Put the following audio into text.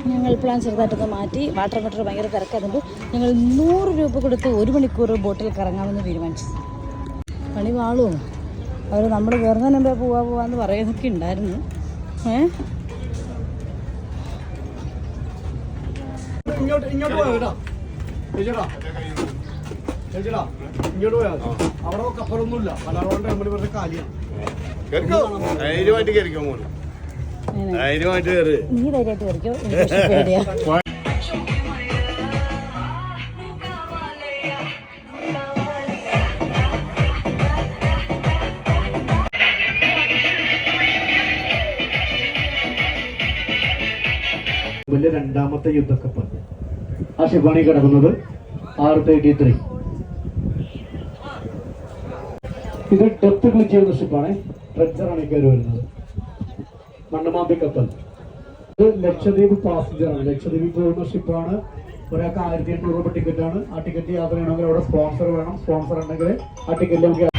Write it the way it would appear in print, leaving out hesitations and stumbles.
ഞങ്ങൾ പ്ലാൻ ചെറുതായിട്ടൊന്ന് മാറ്റി. വാട്ടർ മീറ്റർ ഭയങ്കര തിരക്കായതുകൊണ്ട് ഞങ്ങൾ 100 രൂപ കൊടുത്ത് 1 മണിക്കൂർ ബോട്ടിൽ കറങ്ങാമെന്ന് തീരുമാനിച്ചു. പണി വാളുമോ അവർ നമ്മൾ കയറുന്നതിന് മുമ്പേ പോവാന്ന് പറയുന്നൊക്കെ ഉണ്ടായിരുന്നു. ഇങ്ങോട്ട് പോയാ അവിടെ കപ്പലൊന്നുമില്ല. പലരോടെ നമ്മൾ ഇവരുടെ കാലിയാണ്. നീ ധൈര്യമായിട്ട് കയറിക്കോ. എനിക്ക് പേടിയാ. രണ്ടാമത്തെ യുദ്ധക്കപ്പൽ ആ ഷിപ്പാണി കിടക്കുന്നത് 633. ഇത് ഡെപ്ത് ക്ലിച്ച് ചെയ്യുന്ന ഷിപ്പാണ്. ട്രെജറാണ് കയറി വരുന്നത്. മണ്ണമാമ്പി കപ്പൽ. ഇത് ലക്ഷദ്വീപ് പാസഞ്ചറാണ്. ലക്ഷദ്വീപിൽ പോകുന്ന ഷിപ്പാണ്. ഒരാൾക്ക് 1800 രൂപ ടിക്കറ്റാണ്. ആ ടിക്കറ്റ് യാത്ര ചെയ്യണമെങ്കിൽ അവിടെ സ്പോൺസർ വേണം. സ്പോൺസർ ഉണ്ടെങ്കിൽ ആ ടിക്കറ്റ് നമുക്ക്